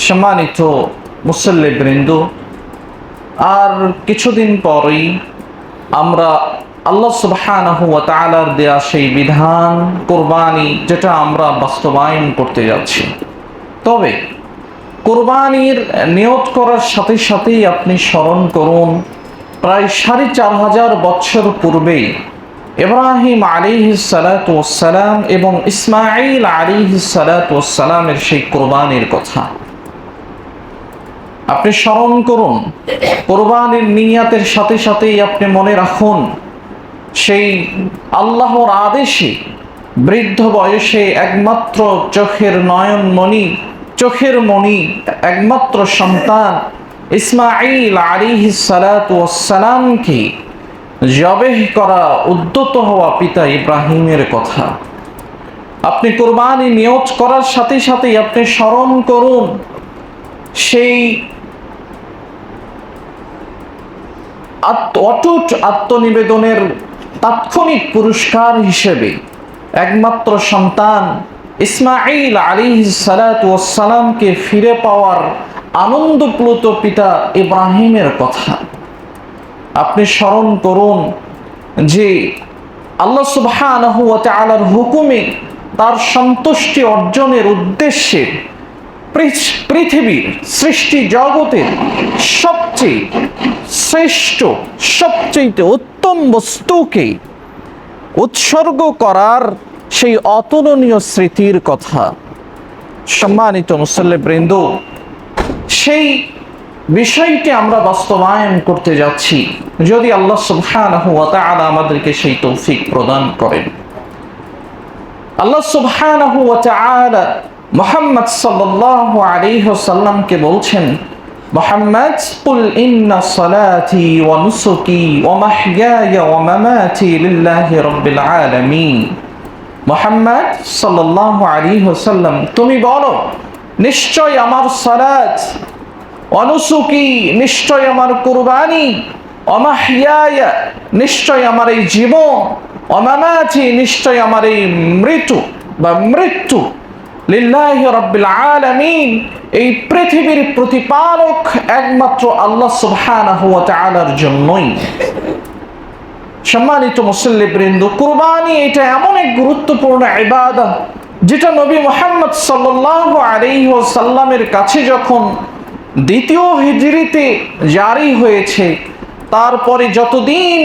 সম্মানিত মুসল্লিবৃন্দ, আর কিছুদিন পরেই আমরা আল্লাহ সুবহানাহু ওয়া তাআলার দেয়া সেই বিধান কুরবানি, যেটা আমরা বাস্তবায়ন করতে যাচ্ছি। তবে কুরবানির নিয়ত করার সাথে সাথেই আপনি স্মরণ করুন, প্রায় ৪৫০০ বছর পূর্বেই ইব্রাহিম আলাইহিস সালাতু ওয়াস সালাম এবং ইসমাঈল আলাইহিস সালাতু ওয়াস সালামের সেই কুরবানির কথা আপনি স্মরণ করুন। কুরবানির নিয়াতের সাথে সাথেই আপনি মনে রাখুন, সেই আল্লাহর আদেশে বৃদ্ধ বয়সে একমাত্র চোখের মণি একমাত্র সন্তান ইসমাঈল আলাইহিস সালাতু ওয়াস সালামকে জবেহ করা উদ্যত হওয়া পিতা ইব্রাহিমের কথা আপনি কুরবানি নিয়ত করার সাথে সাথেই আপনি স্মরণ করুন, সেই অটুট আত্মনিবেদনের তাৎক্ষণিক পুরস্কার হিসেবে একমাত্র সন্তান ইসমাঈল আলাইহিস সালাতু ওয়াস সালামকে ফিরে পাওয়ার আনন্দপ্লুত পিতা ইব্রাহিমের কথা আপনি স্মরণ করুন, যে আল্লাহ সুবহানাহু ওয়া তাআলার হুকুমে তার সন্তুষ্টি অর্জনের উদ্দেশ্যে পৃথিবীর সৃষ্টি জগতের সবচেয়ে শ্রেষ্ঠ, সবচেয়ে উত্তম বস্তুকে উৎসর্গ করার সেই অতুলনীয় স্মৃতির কথা। সম্মানিত মুসল্লিবৃন্দ, সেই বিষয়টি আমরা বাস্তবায়ন করতে যাচ্ছি, যদি আল্লাহ সুবহানাহু ওয়া তাআলা আমাদেরকে সেই তৌফিক প্রদান করেন। আল্লাহ সুবহানাহু ওয়া তাআলা মুহাম্মদ সাল্লাল্লাহু আলাইহি ওয়াসাল্লামকে বলছেন, মুহাম্মদ কুল ইন্না সালাতি ওয়া নুসুকি ওয়া মাহইয়ায়া ওয়া মামাতি লিল্লাহি রাব্বিল আলামিন। মুহাম্মদ সাল্লাল্লাহু আলাইহি ওয়াসাল্লাম, তুমি বলো, নিশ্চয় আমার সালাত, ওয়া নুসুকি নিশ্চয় আমার কুরবানি, ওয়া মাহইয়ায়া নিশ্চয় আমার এই জীবন, ওয়া মামাতি নিশ্চয় আমার এই মৃত্যু লিল্লাহি রাব্বিল আলামিন, এই পৃথিবীর প্রতিপালক একমাত্র আল্লাহ সুবহানাহু ওয়া তাআলার জন্যই। সম্মানিত মুসল্লিবৃন্দ, কুরবানি এটা এমন এক গুরুত্বপূর্ণ ইবাদত, যেটা নবী মুহাম্মদ সাল্লাল্লাহু আলাইহি ওয়াসাল্লামের কাছে যখন দ্বিতীয় হিজরিতে জারি হয়েছে, তারপরে যতদিন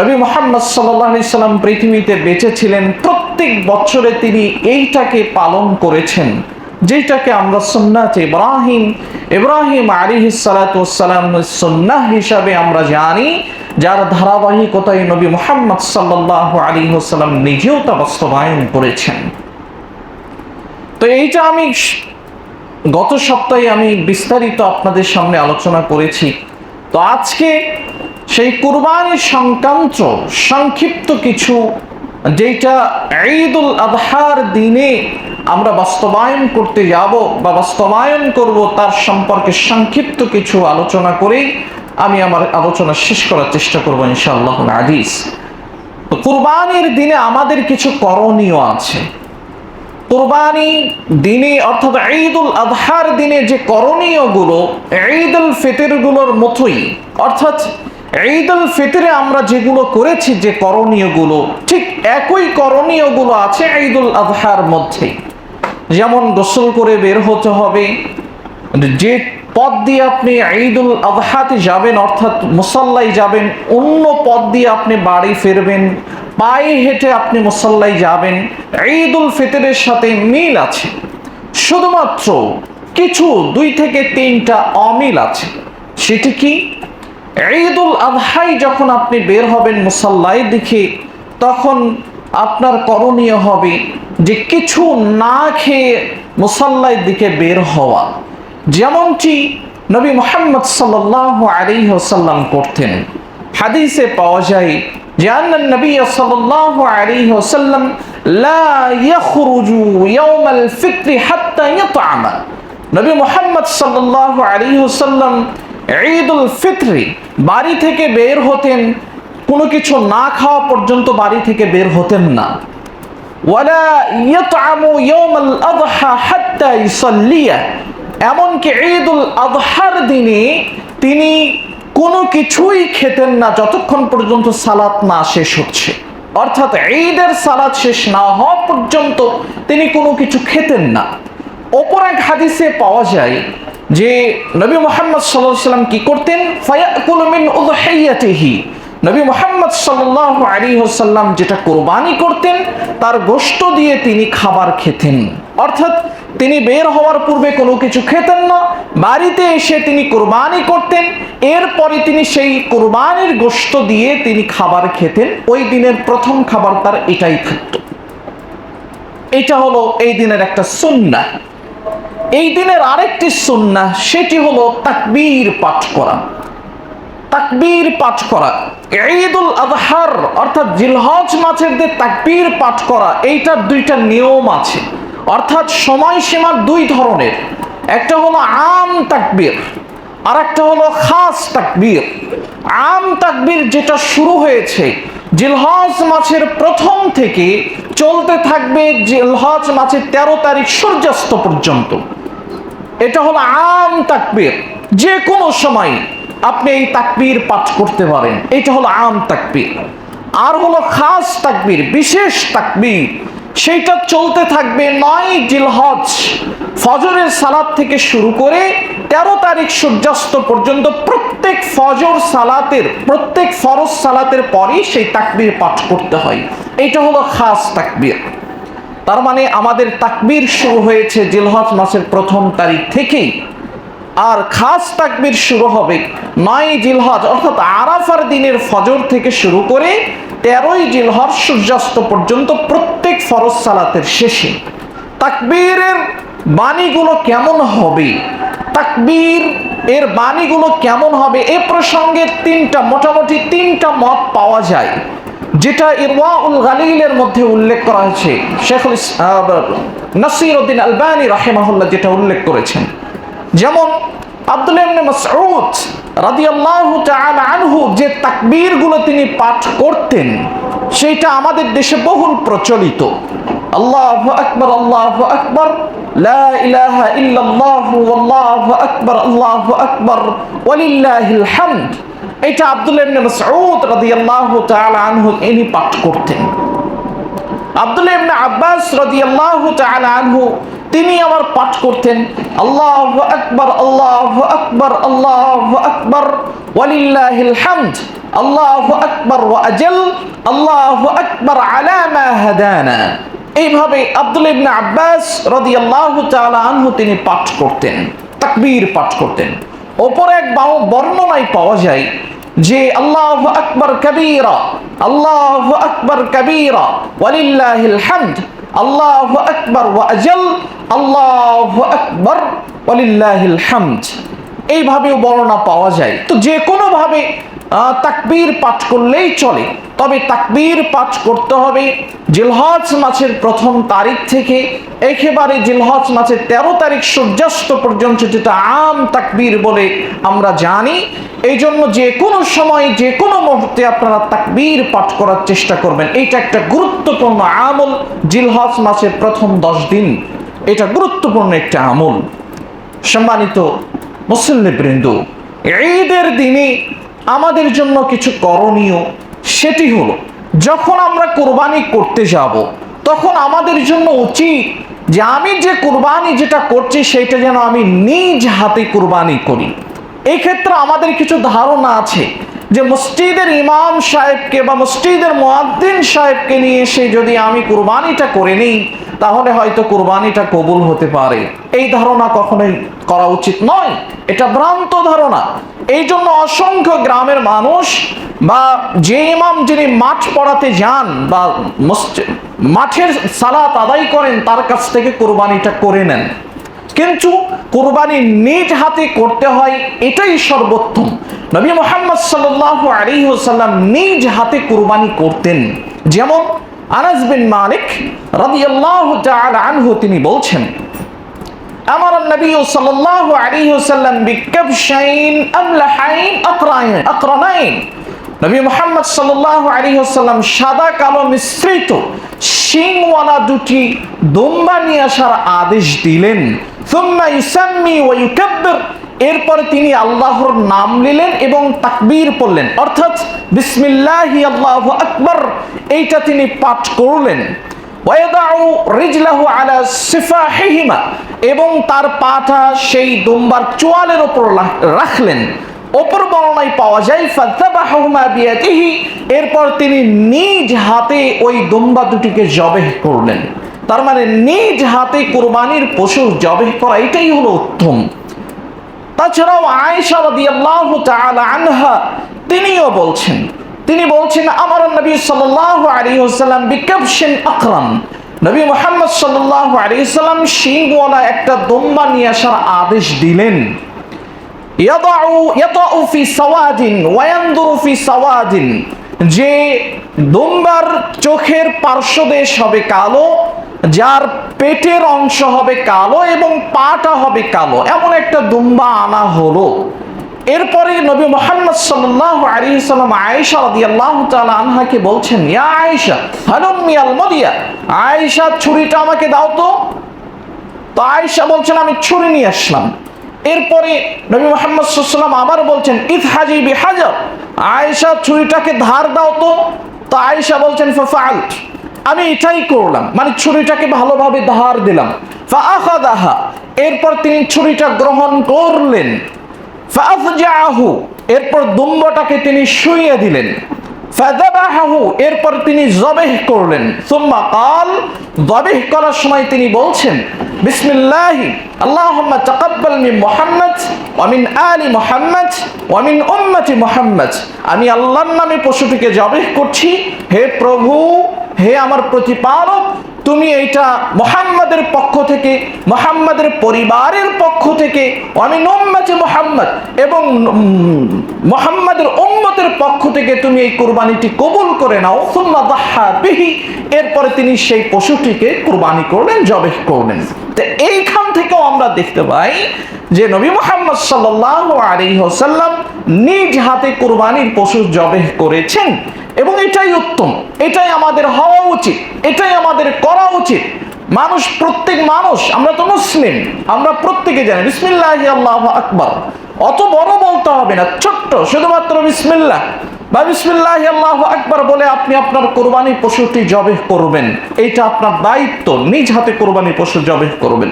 নবী মুহাম্মদ সাল্লাল্লাহু আলাইহি সাল্লাম পৃথিবীতে বেঁচে ছিলেন, প্রত্যেক বছরে তিনি এইটাকে পালন করেছেন, যেটাকে আমরা সুন্নাত ইব্রাহিম আলাইহিস সালাতু ওয়াস সালামের সুন্নাহ হিসাবে আমরা জানি, যার ধারাবাহিকতায় নবী মুহাম্মদ সাল্লাল্লাহু আলাইহি ওয়াসাল্লাম নিজেও তা বাস্তবায়ন করেছেন। তো এইটা আমি গত সপ্তাহে আমি বিস্তারিত আপনাদের সামনে আলোচনা করেছি। তো আজকে সেই কুরবানির সংক্রান্ত সংক্ষিপ্ত কিছু, যেটা ঈদুল আযহার দিনে আমরা বাস্তবায়ন করতে যাব বা বাস্তবায়ন করব, তার সম্পর্কে সংক্ষিপ্ত কিছু আলোচনা করে আমি আমার আলোচনা শেষ করার চেষ্টা করব ইনশাআল্লাহুল আজিজ। তো কুরবানির দিনে আমাদের কিছু করণীয় আছে। কুরবানি দিনে অর্থাৎ ঈদুল আযহার দিনে যে করণীয়গুলো ঈদুল ফিতরগুলোর মতোই, অর্থাৎ ঈদুল ফিতরে আমরা যেগুলো করেছি যে করণীয়গুলো, ঠিক একই করণীয়গুলো আছে ঈদুল আযহার মধ্যে। যেমন গোসল করে বের হতে হবে, যে পথ দিয়ে আপনি ঈদুল আযহাতে যাবেন অর্থাৎ মুসাল্লায় যাবেন, অন্য পথ দিয়ে আপনি বাড়ি ফিরবেন, পায়ে হেঁটে আপনি মুসাল্লায় যাবেন, ঈদুল ফিতরের সাথে মিল আছে। শুধুমাত্র কিছু 2 থেকে 3টা অমিল আছে। সেটি কি? ঈদুল আযহায় যখন আপনি বের হবেন মুসাল্লায় দিকে, তখন আপনার করণীয় হবে যে কিছু না খেয়ে মুসাল্লায় দিকে বের হওয়া, যেমনটি নবী মুহাম্মদ সাল্লাল্লাহু আলাইহি ওয়াসাল্লাম করতেন। হাদিসে পাওয়া যায় যে আন্না নবী সাল্লাল্লাহু আলাইহি ওয়াসাল্লাম লা ইয়াখরুজু ইয়াওমাল ফিত্র হাত্তা ইয়াতআমা। নবী মুহাম্মদ সাল্লাল্লাহু আলাইহি ওয়াসাল্লাম ঈদুল ফিত্রে বাড়ি থেকে বের হতেন, কোনো কিছু না খাওয়া পর্যন্ত বাড়ি থেকে বের হতেন না। ওয়ালা ইয়াতআমু ইয়াওমাল আযহা হাত্তা ইসাল্লিয়া, এমনকি ঈদুল আযহার দিনে তিনি কোনো কিছুই খেতেন না যতক্ষণ পর্যন্ত সালাত না শেষ হচ্ছে। অর্থাৎ ঈদের সালাত শেষ না হওয়া পর্যন্ত তিনি কোনো কিছু খেতেন না। অপর এক হাদিসে পাওয়া যায় যে নবী মুহাম্মদ সাল্লাল্লাহু আলাইহি ওয়াসাল্লাম কি করতেন, ফায়াকুলু মিন উযহিয়াতিহি, নবী মুহাম্মদ সাল্লাল্লাহু আলাইহি ওয়াসাল্লাম যেটা কুরবানি করতেন তার গোশত দিয়ে তিনি খাবার খেতেন। অর্থাৎ তিনি বের হওয়ার পূর্বে কোনো কিছু খেতেন না, বাড়িতে এসে তিনি কুরবানি করতেন, এরপরে তিনি সেই কুরবানির গোশত দিয়ে তিনি খাবার খেতেন। ওই দিনের প্রথম খাবার তার এটাই থাকতো। এটা হলো এই দিনের একটা সুন্নাহ। এই দিনের আরেকটি সুন্নাহ, সেটি হলো তাকবীর পাঠ করা। তাকবীর পাঠ করা ঈদুল আযহার অর্থাৎ জিলহজ মাসের যে তাকবীর পাঠ করা, এইটার দুইটা নিয়ম আছে। অর্থাৎ সময়সীমা দুই ধরনের, একটা হলো আম তাকবীর আর একটা হলো খাস তাকবীর। আম তাকবীর যেটা শুরু হয়েছে জিলহজ মাসের প্রথম থেকে চলতে থাকবে জিলহজ মাসের 13 তারিখ সূর্যাস্ত পর্যন্ত, এটা হলো আম তাকবীর। যে কোনো সময় আপনি এই তাকবীর পাঠ করতে পারেন, এটা হলো আম তাকবীর। আর হলো খাস তাকবীর, বিশেষ তাকবীর, সেইটা চলতে থাকবে 9 জিলহজ ফজরের সালাত থেকে শুরু করে 13 তারিখ সূর্যাস্ত পর্যন্ত। প্রত্যেক ফজর সালাতের, প্রত্যেক ফরজ সালাতের পরই সেই তাকবীর পাঠ করতে হয়। এটা হলো খাস তাকবীর। তার মানে আমাদের তাকবীর শুরু হয়েছে জিলহজ মাসের প্রথম তারিখ থেকেই, আর খাস তাকবীর শুরু হবে 9 জিলহজ অর্থাৎ আরাফার দিনের ফজর থেকে শুরু করে 13 জিলহজ সূর্যাস্ত পর্যন্ত প্রত্যেক ফরজ সালাতের শেষে। তাকবীরের বাণীগুলো কেমন হবে, তাকবীর এর বাণীগুলো কেমন হবে, এ প্রসঙ্গে মোটামুটি তিনটা মত পাওয়া যায়, যেটা ইরওয়াউল গালিলের মধ্যে উল্লেখ করা হয়েছে। শেখুল নাসিরউদ্দিন আলবানী রাহিমাহুল্লাহ যেটা উল্লেখ করেছেন। যেমন আব্দুল্লাহ ইবনে মাসউদ রাদিয়াল্লাহু তাআলা আনহু যে তাকবীরগুলো তিনি পাঠ করতেন সেটা আমাদের দেশে বহুল প্রচলিত। আল্লাহু আকবার, আল্লাহু আকবার, লা ইলাহা ইল্লাল্লাহু ওয়াল্লাহু আকবার, আল্লাহু আকবার, ওয়ালিল্লাহিল হামদ। এটা আব্দুল্লাহ ইবনে মাসউদ রাদিয়াল্লাহু তাআলা আনহু ইনি পাঠ করতেন। আব্দুল্লাহ ইবনে আব্বাস রাদিয়াল্লাহু তাআলা আনহু তিনি আবার পাঠ করতেন আল্লাহু আকবার, আল্লাহু আকবার, আল্লাহু আকবার, ওয়ালিল্লাহিল হামদ, আল্লাহু আকবার ওয়া আজাল, আল্লাহু আকবার আলা মা হাদানা। এইভাবে আব্দুল্লাহ ইবনে আব্বাস রাদিয়াল্লাহু তাআলা আনহু তিনি পাঠ করতেন, তাকবীর পাঠ করতেন। অপর এক বর্ণনায় পাওয়া যায় যে আল্লাহু আকবার কাবীরা, আল্লাহু আকবার কাবীরা, ওয়ালিল্লাহিল হামদ, আল্লাহু আকবার ওয়া আজাল, আল্লাহু আকবার, ওয়ালিল্লাহিল হামদ। এইভাবেও বর্ণনা পাওয়া যায়। তো যে কোনো ভাবে তাকবীর পাঠ করলেই চলে, তবে তাকবীর পাঠ করতে হবে জিলহজ মাসের প্রথম তারিখ থেকে একেবারে জিলহজ মাসের 13 তারিখ সূর্যাস্ত পর্যন্ত, যেটা আম তাকবীর বলে আমরা জানি। এই জন্য যে কোনো সময় যে কোনো মুহূর্তে আপনারা তাকবীর পাঠ করার চেষ্টা করবেন। এইটা একটা গুরুত্বপূর্ণ আমল। জিলহজ মাসের প্রথম 10 দিন এটা গুরুত্বপূর্ণ একটা আমল। সম্মানিত মুসল্লিবৃন্দ, ঈদের দিনে আমাদের জন্য কিছু করণীয়, সেটি হলো যখন আমরা কুরবানি করতে যাব তখন আমাদের জন্য উচিত যে আমি যে কুরবানি যেটা করছি সেটা যেন আমি নিজ হাতে কুরবানি করি। এই ক্ষেত্রে আমাদের কিছু ধারণা আছে যে মসজিদের ইমাম সাহেবকে বা মসজিদের মুয়াজ্জিন সাহেবকে নিয়ে এসে যদি আমি কুরবানিটা করে নিই তাহলে হয়তো কুরবানিটা কবুল হতে পারে। এই ধারণা কখনোই করা উচিত নয়, এটা ভ্রান্ত ধারণা। এই জন্য অসংখ্য গ্রামের মানুষ বা যে ইমাম যিনি মাঠ পড়াতে যান বা মাঠের সালাত আদায় করেন তার কাছ থেকে কুরবানিটা করে নেন। কিন্তু কুরবানি নিজ হাতে করতে হয়, এটাই সর্বোত্তম। নবী মুহাম্মদ সাল্লাল্লাহু আলাইহি ওয়াসাল্লাম নিজ হাতে কুরবানি করতেন। যেমন আনাস বিন মালিক রাদিয়াল্লাহু তাআলা আনহু তিনি বলছেন আমার নবী সাল্লাল্লাহু আলাইহি ওয়াসাল্লাম বিকাবশাইন আমলাহাইন আকরানাইন। নবী মুহাম্মদ সাল্লাল্লাহু আলাইহি ওয়াসাল্লাম সাদা কালো মিশ্রিত শিংওয়ালা দুটি দুম্বা নিয়ে আসার আদেশ দিলেন। সুম্মা ইউসাম্মি ওয়া ইউকাব্বির, এরপর তিনি আল্লাহর নাম নিলেন এবং তাকবীর পড়লেন, অর্থাৎ বিসমিল্লাহি আল্লাহু আকবার এইটা তিনি পাঠ করলেন। ওয়াদাউ রিজলাহু আলা সিফাহিহিমা, এবং তার পাটা সেই দুম্বার চোয়ালের উপর রাখলেন। অপর বর্ণনায় পাওয়া যায় ফাযাবাহুমা বিয়াদিহি, এরপর তিনি নিজ হাতে ওই দুম্বা দুটিকে জবেহ করলেন। তার মানে নিজ হাতে কুরবানির পশু জবেহ করা এটাই হলো উত্তম। তাছাড়াও আয়েশা রাদিয়াল্লাহু তাআলা আনহা তিনিও বলছেন, তিনি বলছেন আমার নবী সাল্লাল্লাহু আলাইহি ওয়াসাল্লাম বিকাবশিন আকরাম, নবী মুহাম্মদ সাল্লাল্লাহু আলাইহি ওয়াসাল্লাম শিংওয়ালা একটা দুম্বা নিয়ে আসার আদেশ দিলেন। ইয়াদাউ ফি সাওয়াদিন ওয়া ইয়ানদুরু ফি সাওয়াদিন, যে দুম্বার চোখের পার্শ্বদেশ হবে কালো, যার পেটের অংশ হবে কালো এবং পাটা হবে কালো, এমন একটা দুম্বা আনা হলো। এরপরে নবী মুহাম্মদ সাল্লাল্লাহু আলাইহি ওয়াসাল্লাম আয়েশা রাদিয়াল্লাহু তাআলা আনহাকে বলছেন, ইয়া আয়েশা হালুম্মি আল মাদিয়া, আয়েশা ছুরিটা আমাকে দাও তো। তো আয়েশা বলছেন আমি ছুরি নিয়ে আসলাম। এরপরে নবী মুহাম্মদ সাল্লাল্লাহু আলাইহি ওয়াসাল্লাম আবার বলছেন ইযহাজি বিহাজার, আয়েশা ছুরিটাকে ধার দাও তো। তো আয়েশা বলছেন ফাফআলত, আমি এটাই করলাম, মানে ছুরিটাকে ভালোভাবে ধার দিলাম। ফাআখাযাহা, এরপর তিনি ছুরিটা গ্রহণ করলেন। ফাআফজাহু, এরপর দুম্বাটাকে তিনি শুইয়ে দিলেন। ফাযাবাহু, এরপর তিনি জবেহ করলেন। সুম্মা ক্বাল, জবেহ করার সময় তিনি বলছেন বিসমিল্লাহি আল্লাহুম্মা তাকাব্বাল মিন মুহাম্মদ ওয়া মিন আলি মুহাম্মদ ওয়া মিন উম্মতি মুহাম্মদ, আমি আল্লাহর নামে পশুটিকে জবেহ করছি, হে প্রভু, হে আমার প্রতিপালক, তুমি এইটা মুহাম্মাদের পক্ষ থেকে, মুহাম্মাদের পরিবারের পক্ষ থেকে, আমি উম্মতে মুহাম্মদ, এবং মুহাম্মাদের উম্মতের পক্ষ থেকে তুমি এই কুরবানিটি কবুল করে নাও। সুম্মা দাহা বিহি, এরপরে তিনি সেই পশুটিকে কুরবানি করলেন, জবেহ করলেন। তো এইখান থেকেও আমরা দেখতে পাই যে নবী মুহাম্মদ সাল্লাল্লাহু আলাইহি ওয়াসাল্লাম নিজ হাতে কুরবানির পশু জবেহ করেছেন, এবং এটাই উত্তম, এটাই আমাদের হওয়া উচিত, এটাই আমাদের করা উচিত। মানুষ, প্রত্যেক মানুষ, আমরা তো মুসলিম, আমরা প্রত্যেকে জানি বিসমিল্লাহি আল্লাহু আকবার, অত বড় বলতে হবে না, ছোট্ট শুধুমাত্র বিসমিল্লাহ বা বিসমিল্লাহি আল্লাহু আকবার বলে আপনি আপনার কুরবানির পশুটি জবেহ করবেন। এইটা আপনার দায়িত্ব, নিজ হাতে কুরবানির পশু জবেহ করবেন।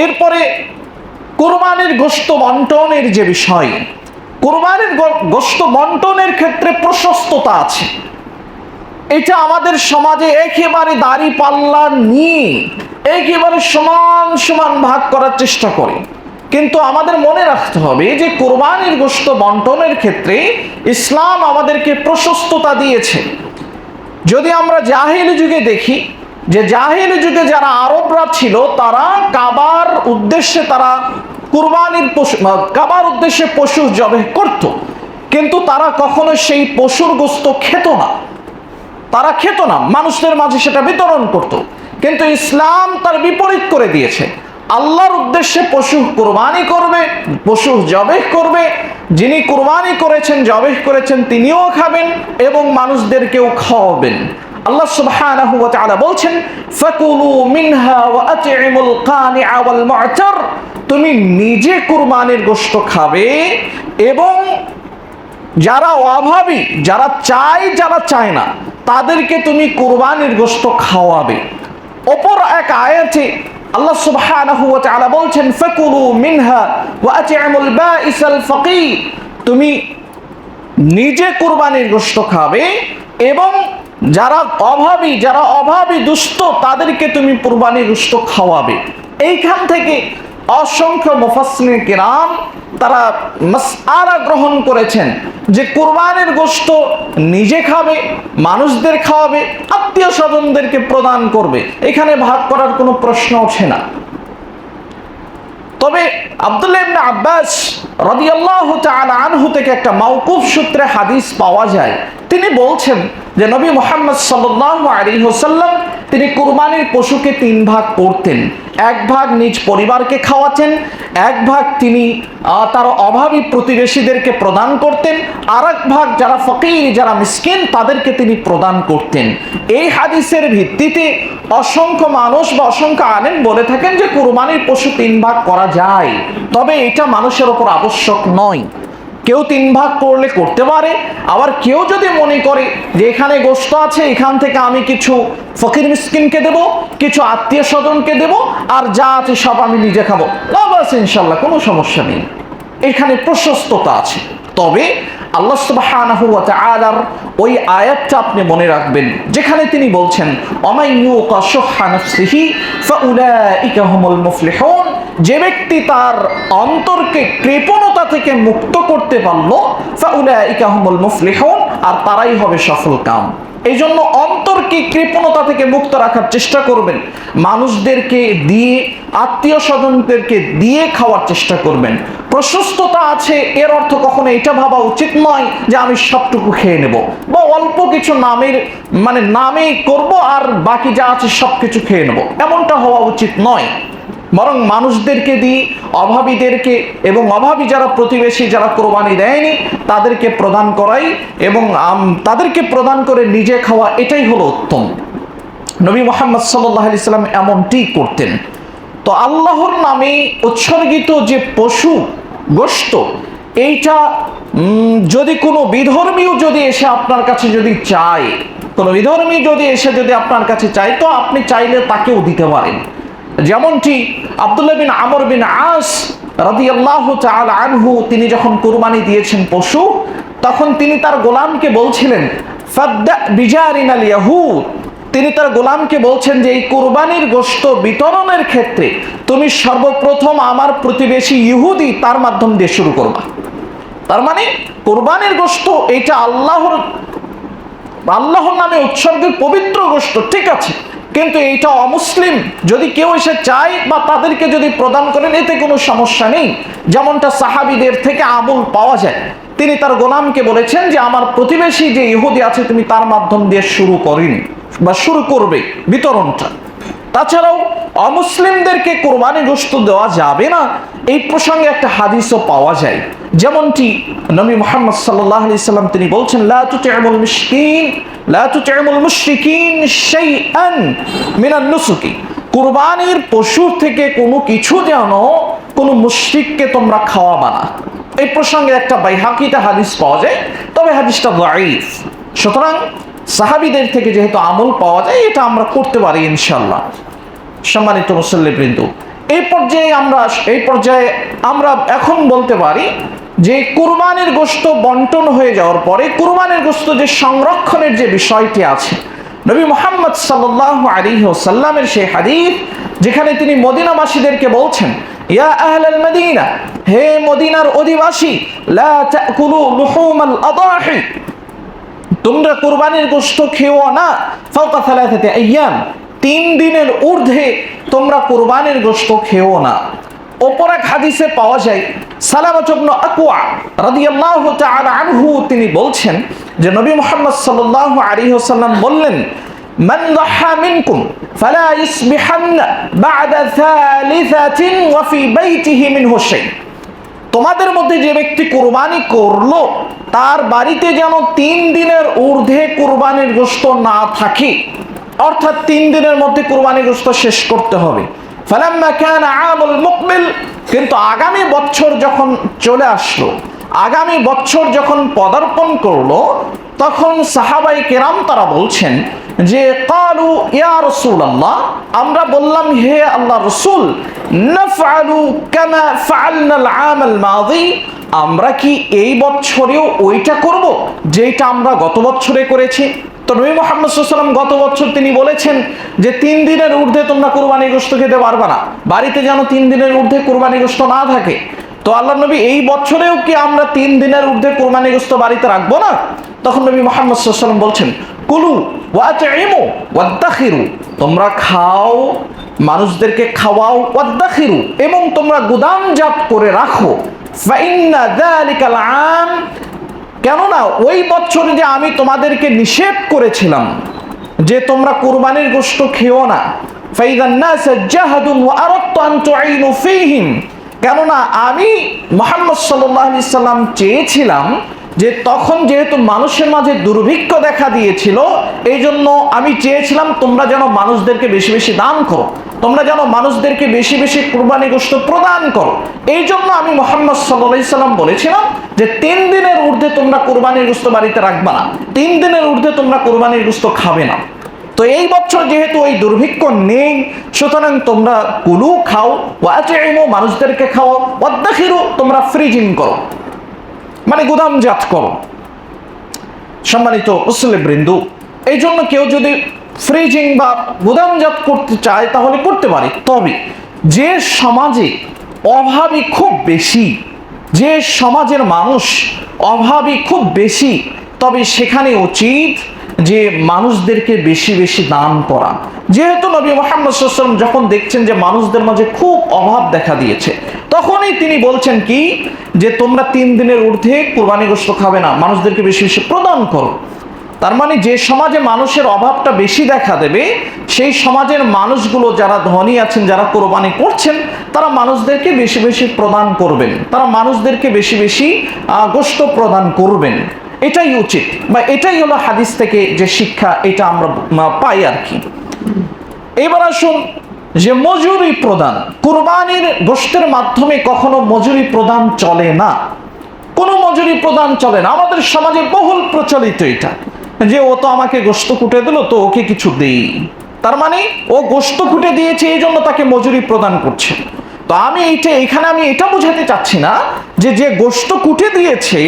এরপরে কুরবানির গোশত বন্টনের যে বিষয়, কুরবানির গোশত বন্টনের ক্ষেত্রে প্রশস্ততা আছে। এটা আমাদের সমাজে একেবারে দাড়ি পাল্লা নিয়ে একেবারে সমান সমান ভাগ করার চেষ্টা করে, কিন্তু আমাদের মনে রাখতে হবে যে কুরবানির গোশত বন্টনের ক্ষেত্রে ইসলাম আমাদেরকে প্রশস্ততা দিয়েছে। যদি আমরা জাহেলি যুগে দেখি, যে জাহেলি যুগে যারা আরবরা ছিল তারা কাবার উদ্দেশ্যে তারা কুরবানির পশু, কাবার উদ্দেশ্যে পশু জবেহ করত, কিন্তু তারা কখনো সেই পশুর গোশত খেত না, তারা খেত না, মানুষদের মাঝে সেটা বিতরণ করত। কিন্তু ইসলাম তার বিপরীত করে দিয়েছে, আল্লাহর উদ্দেশ্যে পশু কুরবানি করবে, পশু জবেহ করবে, যিনি কুরবানি করেছেন, জবেহ করেছেন, তিনিও খাবেন এবং মানুষদেরকেও খাওয়াবেন। আল্লাহ সুবহানাহু ওয়া তাআলা বলছেন ফাকুলু মিনহা ওয়া আত'ইমুল কানিআ ওয়াল মু'তার, তুমি নিজে কুরবানির গোশত খাবে এবং যারা অভাবী, যারা চায়, যারা চায় না, তাদেরকে তুমি কুরবানির গোশত খাওয়াবে। অপর এক আয়াতে আল্লাহ সুবহানাহু ওয়া তাআলা বলছেন ফাকুলু মিনহা ওয়া আত'ইমুল বাঈসাল ফাকির, তুমি নিজে কুরবানির গোশত খাবে এবং যারা অভাবী দুস্থ তাদেরকে তুমি কুরবানির গোশত খাওয়াবে। এইখান থেকে অসংখ্য মুফাসসিরিন কিরাম তারা মাসআলা গ্রহণ করেছেন যে কুরবানির গোশত নিজে খাবে, মানুষদের খাওয়াবে, আত্মীয় স্বজনদেরকে প্রদান করবে, এখানে ভাগ করার কোনো প্রশ্ন ওঠে না। তবে আব্দুল্লাহ ইবনে আব্বাস রাদিয়াল্লাহু তাআলা আনহু থেকে একটা মাওকুফ সূত্রে হাদিস পাওয়া যায়, তিনি বলছেন যে নবী মুহাম্মদ সাল্লাল্লাহু আলাইহি ওয়াসাল্লাম তিনি কুরবানির পশুকে 3 ভাগ করতেন। 1 ভাগ নিজ পরিবারকে খাওয়াতেন, 1 ভাগ তিনি তার অভাবী প্রতিবেশীদেরকে প্রদান করতেন, আর 1 ভাগ যারা ফকির, যারা মিসকিন, তাদেরকে তিনি প্রদান করতেন। এই হাদিসের ভিত্তিতে অসংখ্য মানুষ বা অসংখ্য আলেম বলে থাকেন যে কুরবানির পশু 3 ভাগ করা যায়, তবে এটা মানুষের উপর আবশ্যক নয়। কেউ 3 ভাগ করলে করতে পারে, আবার কেউ যদি মনে করে যে এখানে গোশত আছে, এখান থেকে আমি কিছু ফকির মিসকিনকে দেব, কিছু আত্মীয় স্বজনকে দেব, আর যা আছে সব আমি নিজে খাবো, বাস ইনশাল্লাহ কোনো সমস্যা নেই, এখানে প্রশস্ততা আছে। তবে আল্লাহ সুবহানাহু ওয়া তাআলার ওই আয়াতটা আপনি মনে রাখবেন, যেখানে তিনি বলছেন ওয়ামাইয়ুকা শুহা নাফসিহি ফাউলাইকা হুমুল মুফলিহুন, যে ব্যক্তি তার অন্তরকে কৃপণতা থেকে মুক্ত করতে পারলো, ফাউলাইকা হুমুল মুফলিহুন, আর তারাই হবে সফল কাম। এই জন্য অন্তরকে কৃপণতা থেকে মুক্ত রাখার চেষ্টা করবেন, মানুষদেরকে দিয়ে, আত্মীয় স্বজনদেরকে দিয়ে খাওয়ার চেষ্টা করবেন। প্রশস্ততা আছে এর অর্থ কখনো এটা ভাবা উচিত নয় যে আমি সবটুকু খেয়ে নেব, বা অল্প কিছু নামেই করব আর বাকি যা আছে সবকিছু খেয়ে নেব, এমনটা হওয়া উচিত নয়। বরং মানুষদেরকে দিয়ে, অভাবীদেরকে এবং অভাবী যারা প্রতিবেশী, যারা কোরবানি দেয়নি, তাদেরকে প্রদান করাই এবং তাদেরকে প্রদান করে নিজে খাওয়া, এটাই হলো উত্তম। নবী মুহাম্মদ সাল্লাল্লাহু আলাইহি সাল্লাম এমনটি করতেন। তো আল্লাহর নামে উৎসর্গিত যে পশু গোশত, এইটা যদি কোনো বিধর্মীয় যদি এসে আপনার কাছে যদি চায়, কোনো বিধর্মী যদি এসে যদি আপনার কাছে চায়, তো আপনি চাইলে তাকেও দিতে পারেন। যেমনটি আব্দুল্লাহ বিন আমর বিন আস রাদিয়াল্লাহু তাআলা আনহু, তিনি যখন কুরবানি দিয়েছেন পশু, তখন তিনি তার গোলামকে বলছিলেন ফাদ্দা বিজারিনাল ইয়াহুদ, তিনি তার গোলামকে বলছেন যে এই কুরবানির গোশত বিতরণের ক্ষেত্রে তুমি সর্বপ্রথম আমার প্রতিবেশী ইহুদি, তার মাধ্যম দিয়ে শুরু করবা। তার মানে কুরবানির গোশত এটা আল্লাহর নামে উৎসর্গের পবিত্র গোশত, ঠিক আছে, কিন্তু এইটা অমুসলিম যদি কেউ এসে চায় বা তাদেরকে যদি প্রদান করেন, এতে কোনো সমস্যা নেই। যেমনটা সাহাবীদের থেকে আমল পাওয়া যায়, তিনি তার গোলামকে বলেছেন যে আমার প্রতিবেশী যে ইহুদি আছে, তুমি তার মাধ্যম দিয়ে শুরু করেন বা শুরু করবে বিতরণটা। তাছাড়াও অমুসলিমদেরকে কোরবানি গোশত দেওয়া যাবে না, এই প্রসঙ্গে একটা হাদিসও পাওয়া যায়। যেমনটি নবী মুহাম্মদ সাল্লাল্লাহু আলাইহি সাল্লাম তিনি বলছেন লা তুতি'মুল মুশরিকিন শাইআন মিনান নুসুকি, কুরবানির পশু থেকে কোনো কিছু যেন কোনো মুশরিককে তোমরা খাওয়াবা না। এই প্রসঙ্গে একটা বাইহাকিতে হাদিস পাওয়া যায়, তবে হাদিসটা দাঈফ। সুতরাং সাহাবীদের থেকে যেহেতু আমল পাওয়া যায়, এটা আমরা করতে পারি ইনশাআল্লাহ। সম্মানিত মুসল্লিবৃন্দ, এই পর্যায়ে আমরা এখন বলতে পারি যে কুরবানির গোশত বন্টন হয়ে যাওয়ার পরে কুরবানির গোশত যে সংরক্ষণের যে বিষয়টি আছে, নবী মুহাম্মদ সাল্লাল্লাহু আলাইহি ওয়াসাল্লামের সেই হাদিস, যেখানে তিনি মদিনাবাসীদেরকে বলছেন ইয়া আহলাল মদিনা, হে মদিনার অধিবাসী, লা তাকুলু লুহুমাল আদাহি, তোমরা কুরবানির গোশত খেও না ফাওকা সালাসাতি আইয়াম, 3 দিনের ঊর্ধ্বে তোমরা কুরবানির গোশত খেও না। অপর এক হাদিসে পাওয়া যায় সালামা ইবনে আকওয়া রাদিয়াল্লাহু তাআলা আনহু, তিনি বলছেন যে নবী মুহাম্মদ সাল্লাল্লাহু আলাইহি ওয়াসাল্লাম বললেন মান যাহা মিনকুম ফালা ইসবিহান্না বা'দা সালিসাতিন ওয়া ফি বাইতিহি মিনহু শাই, তোমাদের মধ্যে যে ব্যক্তি কুরবানি করলো, তার বাড়িতে যেন 3 দিনের ঊর্ধ্বে কুরবানির গোশত না থাকে, অর্থাৎ 3 দিনের মধ্যে কুরবানির গোশত শেষ করতে হবে। ফালাম্মা কানা আমুল মুকবিল, কিন্তু আগামী বছর যখন চলে আসলো, আগামী বছর যখন পদার্পণ করলো, তখন সাহাবাই কেরাম তারা বলছেন যে ক্বালু ইয়া রাসূলুল্লাহ, আমরা বললাম হে আল্লাহর রাসূল, নাফআলু কামা ফাআলনাল আমাল মাযী, আমরা কি এই বছরেও ওইটা করব যেটা আমরা গত বছরে করেছি? তো নবী মুহাম্মদ সাল্লাল্লাহু আলাইহি ওয়াসাল্লাম গত বছর তিনি বলেছেন যে 3 দিনের ঊর্ধ্বে তোমরা কুরবানি গোশত খেতে পারবে না, বাড়িতে যেন 3 দিনের ঊর্ধ্বে কুরবানি গোশত না থাকে। তো আল্লাহর নবী এই বছরেও কি আমরা 3 দিনের ঊর্ধ্বে কুরবানি গোশত বাড়িতে রাখবো না? তখন নবী মুহাম্মদ সাল্লাল্লাহু আলাইহি ওয়াসাল্লাম বলছেন কুলু ওয়াতঈমু ওয়াদাখিরু, তোমরা খাও, মানুষদেরকে খাওয়াও, ওয়াদাখিরু, এবং তোমরা গুদামজাত করে রাখো, ফাইন্না যালিকাল আম, কেননা ওই বছরে যে আমি তোমাদেরকে নিষেধ করেছিলাম যে তোমরা কুরবানির গোশত খেও না। ফাইদান নাস জাহাদু ওয়া আরাদতু আন তুঈনু ফীহিম, কেননা আমি মুহাম্মদ সাল্লাল্লাহু আলাইহি সাল্লাম চেয়েছিলাম যে তখন যেহেতু মানুষের মাঝে দুর্ভিক্ষ দেখা দিয়েছিল, এই জন্য আমি চেয়েছিলাম তোমরা যেন মানুষদেরকে বেশি বেশি দান করো, তোমরা যেন মানুষদেরকে বেশি বেশি কুরবানি গোশত প্রদান করো। এই জন্য আমি মুহাম্মদ সাল্লাল্লাহু আলাইহি সাল্লাম বলেছিলাম যে 3 দিনের ঊর্ধ্বে তোমরা কুরবানির গোশত বাড়িতে রাখবা না, 3 দিনের ঊর্ধ্বে তোমরা কুরবানির গোশত খাবে না। তো এই বছর যেহেতু ওই দুর্ভিক্ষ নেই, সুতরাং তোমরা কুলু খাও, ওয়াতিমু মানুষদেরকে খাও, ওয়াদাখিরু তোমরা ফ্রিজিং করো, মানে গুদামজাত করো। সম্মানিত মুসলিমবৃন্দ, এই জন্য কেউ যদি ফ্রিজিং বা গুদামজাত করতে চায় তাহলে করতে পারে। তবে যে সমাজে অভাবী খুব বেশি, যে সমাজের মানুষ অভাবী খুব বেশি, তবে সেখানে উচিত যে মানুষদেরকে বেশি বেশি দান করা। যেহেতু নবী মুহাম্মদ সাল্লাল্লাহু আলাইহি ওয়াসাল্লাম যখন দেখছেন যে মানুষদের মাঝে খুব অভাব দেখা দিয়েছে, তখনই তিনি বলছেন কি যে তোমরা 3 দিনের ঊর্ধ্বে কুরবানি গোশত খাবে না, মানুষদেরকে বেশি বেশি প্রদান করো। তার মানে যে সমাজে মানুষের অভাবটা বেশি দেখা দেবে, সেই সমাজের মানুষগুলো যারা ধনী আছেন, যারা কোরবানি করছেন, তারা মানুষদেরকে বেশি বেশি প্রদান করবেন, তারা মানুষদেরকে বেশি বেশি গোশত প্রদান করবেন। এটাই উচিত, বা এটাই হলো হাদিস থেকে যে শিক্ষা, এটা আমরা পাই আর কি। এবার আসুন যে মজুরি প্রদান, কুরবানির গোশতের মাধ্যমে কখনো মজুরি প্রদান চলে না, কোনো মজুরি প্রদান চলে না। আমাদের সমাজে বহুল প্রচলিত এটা যে ও তো আমাকে গোশত কুটে দিল, তো ওকে কিছু দেই, তার মানে ও গোশত কুটে দিয়েছে এই জন্য তাকে মজুরি প্রদান করছে। তো আমি এখানে এটা বোঝাতে চাচ্ছি না যে যে গোশত কুটে দিয়েছে,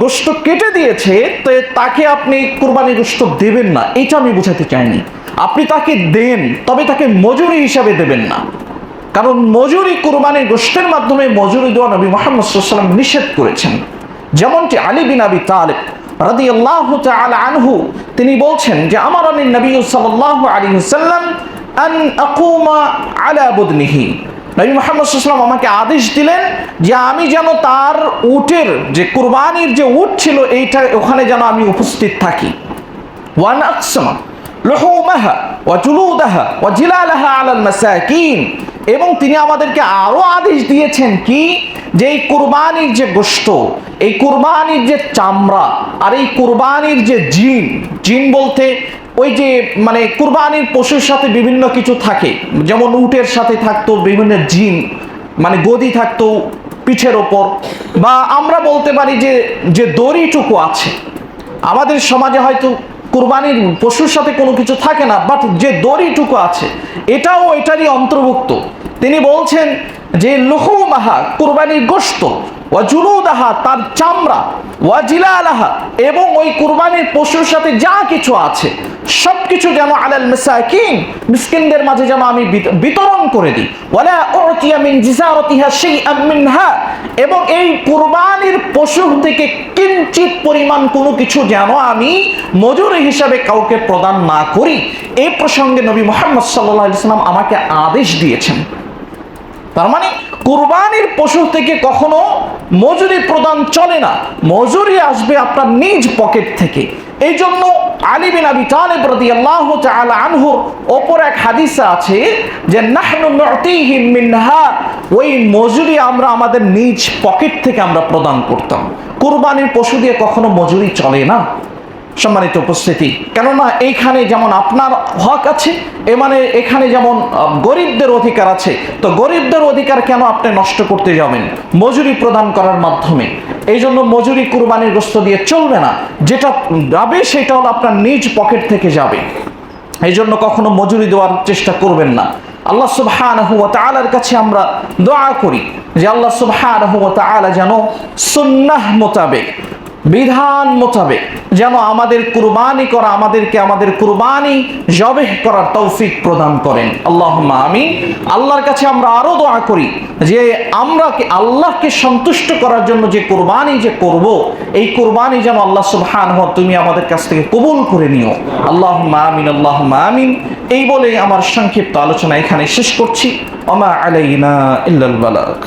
গোশত কেটে দিয়েছে, তো তাকে আপনি কুরবানি গোশত দেবেন না, এটা আমি বোঝাতে চাইনি। আপনি তাকে দেন, তবে তাকে মজুরি হিসাবে দেবেন না, কারণ মজুরি কুরবানির গোশতের মাধ্যমে মজুরি দেওয়া নবী মুহাম্মদ সাল্লাল্লাহু আলাইহি ওয়াসাল্লাম নিষেধ করেছেন। যেমনটি আলী বিন আবি তালিব রাদিয়াল্লাহু তাআলা আনহু তিনি বলছেন যে আমারানি নবী সাল্লাল্লাহু আলাইহি ওয়াসাল্লাম আন আকুমা আলা বুদনিহি, নবী মুহাম্মদ সাল্লাল্লাহু আলাইহি ওয়াসাল্লাম আমাকে আদেশ দিলেন যে আমি যেন তার উটের যে কুরবানির যে উট ছিল এইটা ওখানে যেন আমি উপস্থিত থাকি। ওয়ান আকসামা লুহুমাহা ওয়া জুলুদাহা ওয়া জিলালাহা আলাল মাসাকিন, এবং তিনি আমাদেরকে আরো আদেশ দিয়েছেন কি যে এই কুরবানির যে গোশত, এই কুরবানির যে চামড়া, আর এই কুরবানির যে জিন বলতে ওই যে মানে কুরবানির পশুর সাথে বিভিন্ন কিছু থাকে, যেমন উটের সাথে থাকতো বিভিন্ন জিন, মানে গদি থাকতো পিঠের ওপর, বা আমরা বলতে পারি যে যে দড়িটুকু আছে। আমাদের সমাজে হয়তো কুরবানির পশুর সাথে কোনো কিছু থাকে না, বাট যে দড়িটুকু আছে এটাও এটারই অন্তর্ভুক্ত। তিনি বলছেন যে লুহুমাহা কুরবানির গোশত, ওয়া জুলুদাহা তার চামড়া, ওয়া জিলালাহা এবং ওই কুরবানির পশুর সাথে যা কিছু আছে সবকিছু যেন আলাল মাসাকিন মিসকিনদের মাঝে যেন আমি বিতরণ করে দিই। ওয়ালা উতিয়া মিন জিজারাতিহা শাইআম মিনহা, এবং এই কুরবানির পশু থেকে কিঞ্চিত পরিমাণ কোনো কিছু যেন আমি মজুরি হিসাবে কাউকে প্রদান না করি। এই প্রসঙ্গে নবী মুহাম্মদ সাল্লাল্লাহু আলাইহি ওয়াসাল্লাম আমাকে আদেশ দিয়েছেন। তার মানে কুরবানির পশু থেকে কখনো মজুরি প্রদান চলে না, মজুরি আসবে আপনার নিজ পকেট থেকে। এই জন্য আলী বিন আবি তালিব রাদিয়াল্লাহু তাআলা আনহুর ওপর এক হাদিস আছে যে নাহনু নুতিহি মিনহা, ওই মজুরি আমরা আমাদের নিজ পকেট থেকে আমরা প্রদান করতাম। কুরবানির পশু দিয়ে কখনো মজুরি চলে না। সম্মানিত উপস্থিতি, কেননা এইখানে যেমন আপনার হক আছে, মানে এখানে যেমন গরিবদের অধিকার আছে, তো গরিবদের অধিকার কেন আপনি নষ্ট করতে যাবেন মজুরি প্রদান করার মাধ্যমে? এই জন্য মজুরি কুরবানির গোশত দিয়ে চলবে না, যেটা যাবে সেটা হলো আপনার নিজ পকেট থেকে যাবে। এই জন্য কখনো মজুরি দেওয়ার চেষ্টা করবেন না। আল্লাহ সুবহানাহু ওয়া তাআলার কাছে আমরা দোয়া করি যে আল্লাহ সুবহানাহু ওয়া তাআলা যেন সুন্নাহ মোতাবেক, বিধান মোতাবেক যেন আমাদের কুরবানি করা, আমাদের কুরবানি জবেহ করার তৌফিক প্রদান করেন। আল্লাহুম্মা আমিন। আল্লাহর কাছে আমরা আরো দোয়া করি যে আমরা আল্লাহকে সন্তুষ্ট করার জন্য যে কুরবানি যে করব, এই কুরবানি যেন আল্লাহ সুবহানাহু তুমি আমাদের কাছ থেকে কবুল করে নিও। আল্লাহুম্মা আমিন, আল্লাহুম্মা আমিন। এই বলে আমার সংক্ষিপ্ত আলোচনা এখানে শেষ করছি। ওমা আলাইনা ইল্লাল বালাগ।